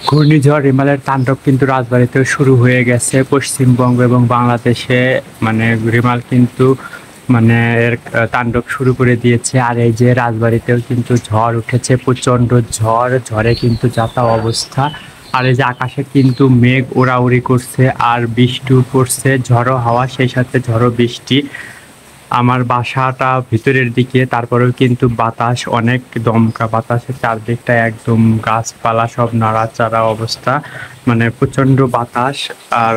ঘূর্ণিঝড় রিমালের তাণ্ডব কিন্তু রাজবাড়ীতেও শুরু হয়ে গেছে। পশ্চিমবঙ্গ এবং বাংলাদেশে মানে রিমাল কিন্তু মানে এর তাণ্ডব শুরু করে দিয়েছে। আর এই যে রাজবাড়ীতেও কিন্তু ঝড় উঠেছে, প্রচণ্ড ঝড়, ঝড়ে কিন্তু যাতা অবস্থা। আর এই যে আকাশে কিন্তু মেঘ ওড়াউড়ি করছে আর বৃষ্টিও পড়ছে, ঝড়ো হাওয়া সেই সাথে ঝড়ো বৃষ্টি। আমার বাসাটা ভিতরের দিকে, তারপরেও কিন্তু বাতাস অনেক দমকা বাতাসের, চারদিকটা একদম গাছপালা সব নাড়াচাড়া অবস্থা, মানে প্রচণ্ড বাতাস। আর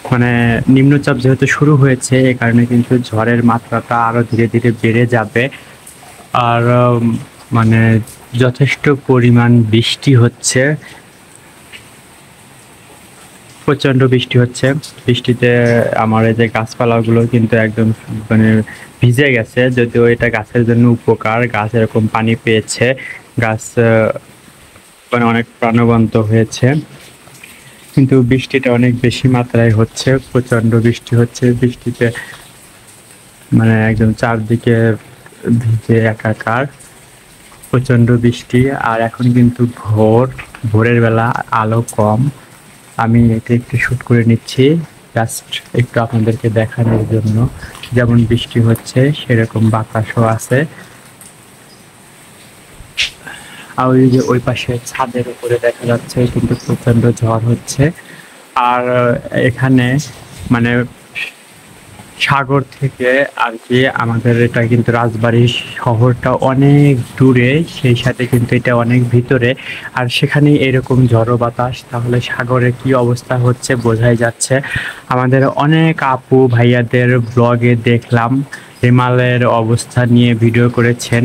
মানে নিম্নচাপ যেহেতু শুরু হয়েছে, এ কারণে কিন্তু ঝড়ের মাত্রাটা আরও ধীরে ধীরে বেড়ে যাবে। আর মানে যথেষ্ট পরিমাণ বৃষ্টি হচ্ছে, প্রচণ্ড বৃষ্টি হচ্ছে। বৃষ্টিতে আমার এই যে গাছপালাগুলো কিন্তু একদম মানে ভিজে গেছে, যদিও এটা গাছের জন্য উপকার, গাছ এরকম পানি পেয়েছে, গাছ মানে অনেক প্রাণবন্ত হয়েছে। কিন্তু বৃষ্টিটা অনেক বেশি মাত্রায় হচ্ছে, প্রচণ্ড বৃষ্টি হচ্ছে। বৃষ্টিতে মানে একদম চারদিকে ভিজে একাকার, প্রচণ্ড বৃষ্টি। আর এখন কিন্তু ভোরের বেলা, আলো কম। আমি এটা একটু শ্যুট করে নিচ্ছি জাস্ট একটু আপনাদেরকে দেখানোর জন্য। যেমন বৃষ্টি হচ্ছে সেরকম বাতাসও আছে। আর ওই যে ওই পাশে ছাদের উপরে দেখা যাচ্ছে কিন্তু প্রচণ্ড ঝড় হচ্ছে। আর এখানে মানে সাগর থেকে আর কি আমাদের এটা কিন্তু রাজবাড়ী শহরটা অনেক দূরে, সেই সাথে কিন্তু এটা অনেক ভিতরে। আর সেখানে এরকম ঝড়ো বাতাস, তাহলে সাগরের কি অবস্থা হচ্ছে বোঝাই যাচ্ছে। আমাদের অনেক আপু ভাইয়াদের ব্লগে দেখলাম রিমালের অবস্থা নিয়ে ভিডিও করেছেন।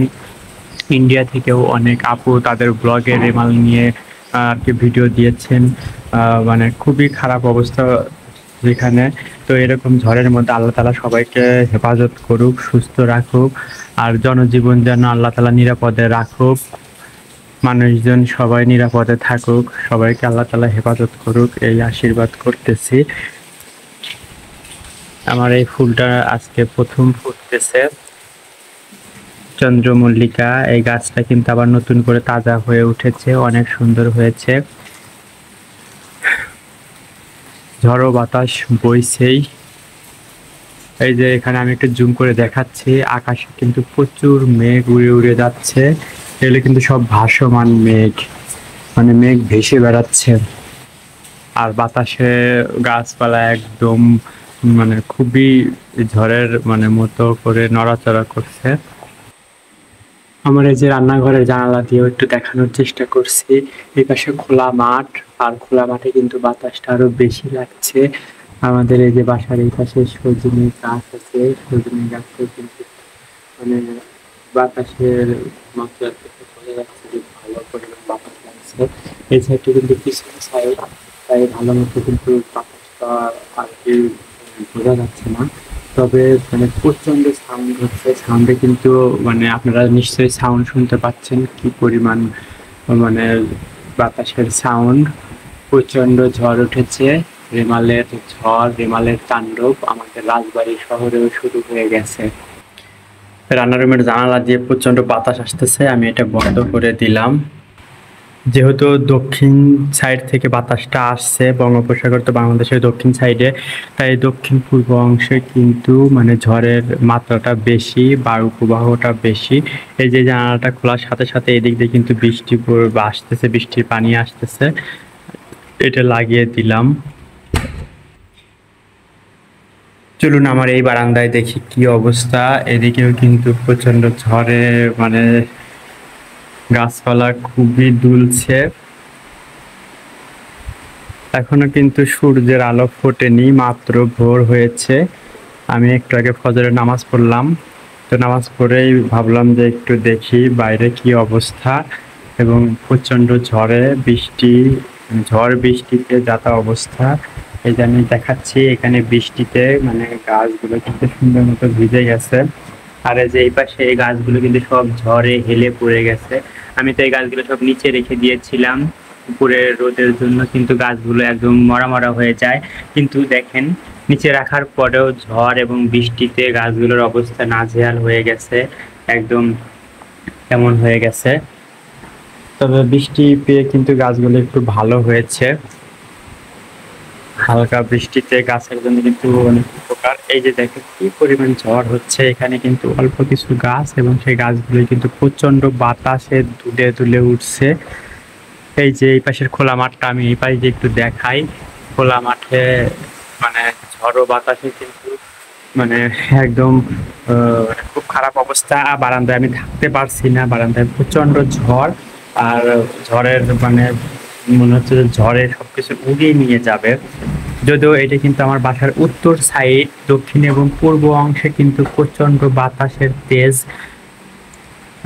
ইন্ডিয়া থেকেও অনেক আপু তাদের ব্লগে রিমাল নিয়ে আর কি ভিডিও দিয়েছেন। মানে খুবই খারাপ অবস্থা যেখানে। তো এরকম ঝড়ের মধ্যে আল্লাহ তালা সবাইকে হেফাজত করুক, সুস্থ রাখুক, আর জনজীবন যেন আল্লাহ তালা নিরাপদে রাখুক, মানুষজন সবাই নিরাপদে থাকুক, সবাইকে আল্লাহ তালা হেফাজত করুক, এই আশীর্বাদ করতেছি। আমার এই ফুলটা আজকে প্রথম ফুটতেছে, চন্দ্রমল্লিকা। এই গাছটা কিন্তু আবার নতুন করে তাজা হয়ে উঠেছে, অনেক সুন্দর হয়েছে। ঝড়ো বাতাস বইছেই। এই যে এখানে আমি একটু জুম করে দেখাচ্ছি, আকাশে কিন্তু প্রচুর মেঘ উড়ে উড়ে যাচ্ছে। এগুলো কিন্তু সব ভাসমান মেঘ, মানে মেঘ ভেসে বেড়াচ্ছে। আর বাতাসে গাছপালা একদম মানে খুবই ঝড়ের মানে মতো করে নড়াচড়া করছে। আমার এই যে রান্নাঘরের জানালা দিয়েও একটু দেখানোর চেষ্টা করছি। এই পাশে খোলা মাঠ, আর খোলা মাঠে কিন্তু বাতাসটা আরো বেশি লাগছে। আমাদের এই যে বাসার এই পাশে সজনে গাছ আছে, সজনে গাছে কিন্তু মানে বাতাসের মাত্রা থেকে বোঝা যাচ্ছে যে ভালো পরিমাণ বাতাস লাগছে। এই সাইডটা কিন্তু পিছনে সাইড, তাই ভালো মতো কিন্তু বাতাসটা আর কি বোঝা যাচ্ছে না। তবে মানে প্রচন্ড সাউন্ড হচ্ছে, সাউন্ডে কিন্তু মানে আপনারা নিশ্চয়ই সাউন্ড শুনতে পাচ্ছেন কি পরিমাণ মানে বাতাসের সাউন্ড। প্রচন্ড ঝড় উঠেছে, রেমালের ঝড়, রেমালের তাণ্ডব আমাদের রাজবাড়ী শহরেও শুরু হয়ে গেছে। রান্নার রুমের জানালা দিয়ে প্রচন্ড বাতাস আসতেছে, আমি এটা বন্ধ করে দিলাম। যেহেতু দক্ষিণ সাইড থেকে বাতাসটা আসছে, বঙ্গোপসাগর তো বাংলাদেশের দক্ষিণ সাইডে, তাই দক্ষিণ পূর্ব অংশে কিন্তু মানে ঝড়ের মাত্রাটা বেশি, বায়ু প্রবাহটা বেশি। এই যে জানালাটা খোলার সাথে সাথে এদিক দিয়ে কিন্তু বৃষ্টি আসতেছে, বৃষ্টির পানি আসতেছে, এটা লাগিয়ে দিলাম। চলুন আমার এই বারান্দায় দেখি কি অবস্থা। এদিকেও কিন্তু প্রচন্ড ঝড়ে মানে গাছপালা খুবই দুলছে। এখনো কিন্তু সূর্যের আলো ফোটেনি, মাত্র ভোর হয়েছে। আমি একটু আগে ফজরের নামাজ পড়লাম, তো নামাজ পড়েই ভাবলাম যে একটু দেখি বাইরে কি অবস্থা। এবং প্রচণ্ড ঝড়ে বৃষ্টি, ঝড় বৃষ্টিতে যাতা অবস্থা। এই যে আমি দেখাচ্ছি এখানে বৃষ্টিতে মানে গাছগুলো কিন্তু সুন্দর মতো ভিজে গেছে। আর এই যে এই পাশে এই গাছগুলো কিন্তু সব ঝড়ে হেলে পড়ে গেছে। আমি তো এই গাছগুলো সব নিচে রেখে দিয়েছিলাম উপরে রোদের জন্য, কিন্তু গাছগুলো একদম মরা মরা হয়ে যায়। কিন্তু দেখেন নিচে রাখার পরেও ঝড় এবং বৃষ্টিতে গাছগুলোর অবস্থা নাজেহাল হয়ে গেছে, একদম কেমন হয়ে গেছে। তবে বৃষ্টি পেয়ে কিন্তু গাছগুলো একটু ভালো হয়েছে। হালকা বৃষ্টিতে গাছের জন্য কিন্তু অনেক উপকার। এই যে দেখেন কি পরিমাণ ঝড় হচ্ছে, এখানে কিন্তু অল্প কিছু গাছ এবং সেই গাছগুলো কিন্তু প্রচন্ড বাতাসে দুলে দুলে উঠছে। এই যে এই পাশের খোলা মাঠটা আমি এই পাশে যে একটু দেখাই, খোলা মাঠে মানে ঝড়ো বাতাসে কিন্তু মানে একদম খুব খারাপ অবস্থা। বারান্দায় আমি থাকতে পারছি না, বারান্দায় প্রচন্ড ঝড়। আর ঝড়ের মানে মনে হচ্ছে যে ঝড়ে সবকিছু উড়িয়ে নিয়ে যাবে। যদিও এটা কিন্তু আমার বাসার উত্তর সাইড, দক্ষিণ এবং পূর্ব অংশে কিন্তু প্রচন্ড বাতাসের তেজ।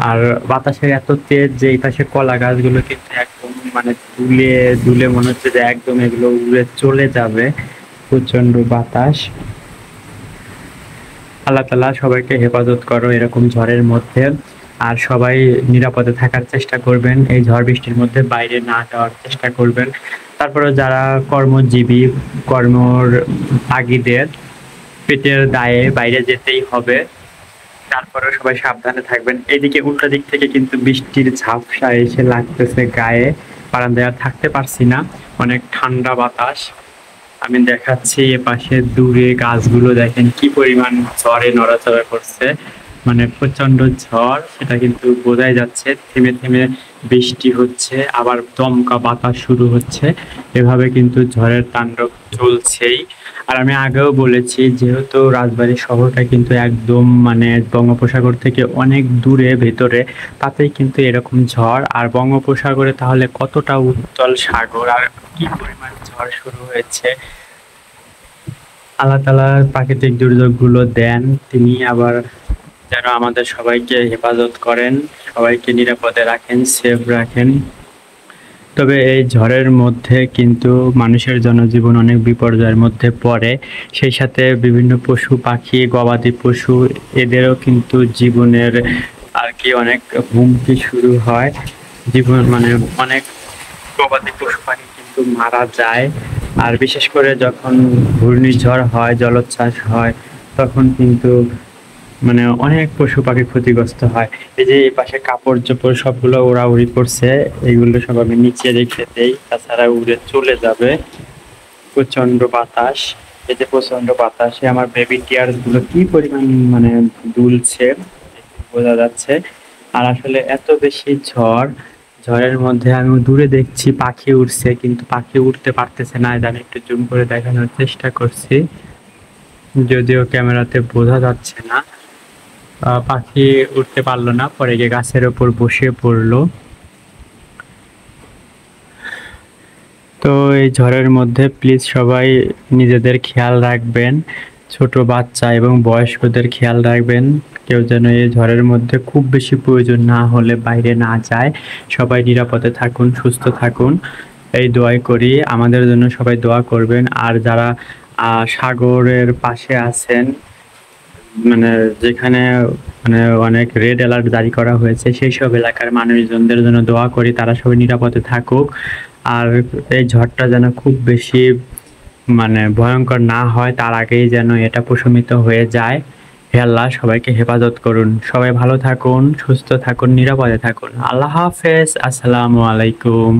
আর বাতাসের এত তেজ যে এই পাশে কলা গাছগুলো কিন্তু একদম মানে দুলে দুলে মনে হচ্ছে যে একদম এগুলো উড়ে চলে যাবে, প্রচন্ড বাতাস। আল্লাহ তাআলা সবাইকে হেফাজত করো এরকম ঝড়ের মধ্যে। আর সবাই নিরাপদে থাকার চেষ্টা করবেন, এই ঝড় বৃষ্টির মধ্যে বাইরে না যাওয়ার চেষ্টা করবেন। তারপরে যারা কর্মজীবী, কর্মর তাগিদের পেটের দায়ে বাইরে যেতেই হবে, তারপরে সবাই সাবধানে থাকবেন। এইদিকে উল্টো দিক থেকে কিন্তু বৃষ্টির ঝাপসা এসে লাগতেছে গায়ে, বারান্দায় আর থাকতে পারছি না, অনেক ঠান্ডা বাতাস। আমি দেখাচ্ছি এপাশে দূরে গাছগুলো দেখেন কি পরিমাণ ঝড়ে নড়াচড়া করছে, মানে প্রচন্ড ঝড়, সেটা কিন্তু বোঝাই যাচ্ছে। থেমে থেমে বৃষ্টি হচ্ছে, আবার দমকা বাতাস শুরু হচ্ছে, এভাবে কিন্তু ঝড়ের তাণ্ডব চলছেই। আর আমি আগেও বলেছি, যেহেতু রাজবাড়ী শহরটা কিন্তু একদম মানে বঙ্গোপসাগর থেকে অনেক দূরে ভেতরে, তাতেই কিন্তু এরকম ঝড়। আর বঙ্গোপসাগরে তাহলে কতটা উত্তাল সাগর, আর কি পরিমাণ ঝড় শুরু হয়েছে। আল্লাহ তাআলা প্রাকৃতিক দুর্যোগগুলো দেন, তিনি আবার যেন আমাদের সবাইকে হেফাজত করেন, সবাইকে নিরাপদে রাখেন, সেফ রাখেন। তবে এই ঝড়ের মধ্যে কিন্তু মানুষের জনজীবন অনেক বিপর্যয়ের মধ্যে পড়ে, সেই সাথে বিভিন্ন পশু পাখি, গবাদি পশু, এদেরও কিন্তু জীবনের আর কি অনেক হুমকি শুরু হয়। জীবন মানে অনেক গবাদি পশু পাখি কিন্তু মারা যায়। আর বিশেষ করে যখন ঘূর্ণিঝড় হয়, জলোচ্ছ্বাস হয়, তখন কিন্তু মানে অনেক পশু পাখি ক্ষতিগ্রস্ত হয়। এই যে এই পাশে কাপড় চোপড় সবগুলো উড়াউড়ি করছে, এগুলো সব আমি নিচে রেখে দেই, তাছাড়া উড়ে চলে যাবে। প্রচন্ড বাতাস, এই যে প্রচন্ড বাতাসে আমার বেবি টিয়ার্স গুলো কি পরিমাণ মানে দুলছে বোঝা যাচ্ছে। আর আসলে এত বেশি ঝড়, ঝড়ের মধ্যে আমি দূরে দেখছি পাখি উড়ছে, কিন্তু পাখি উঠতে পারতেছে না। এটা আমি একটু জুম করে দেখানোর চেষ্টা করছি, যদিও ক্যামেরাতে বোঝা যাচ্ছে না। পাখি উঠতে পারলো না, পরে গিয়ে গাছের ওপর বসে পড়লো। তো এই ঝড়ের মধ্যে প্লিজ সবাই নিজেদের খেয়াল রাখবেন, ছোট বাচ্চা এবং বয়স্কদের খেয়াল রাখবেন। কেউ যেন এই ঝড়ের মধ্যে খুব বেশি প্রয়োজন না হলে বাইরে না যায়। সবাই নিরাপদে থাকুন, সুস্থ থাকুন, এই দোয়াই করি। আমাদের জন্য সবাই দোয়া করবেন। আর যারা সাগরের পাশে আছেন, মানে যেখানে মানে অনেক রেড অ্যালার্ট জারি করা হয়েছে, সেই সব এলাকার মানুষজনদের জন্য দোয়া করি, তারা সবাই নিরাপদে থাকুক। আর এই ঝড়টা যেন খুব বেশি মানে ভয়ঙ্কর না হয়, তার আগেই যেন এটা প্রশমিত হয়ে যায়। হে আল্লাহ সবাইকে হেফাজত করুন, সবাই ভালো থাকুন, সুস্থ থাকুন, নিরাপদে থাকুন। আল্লাহ হাফেজ, আসসালামু আলাইকুম।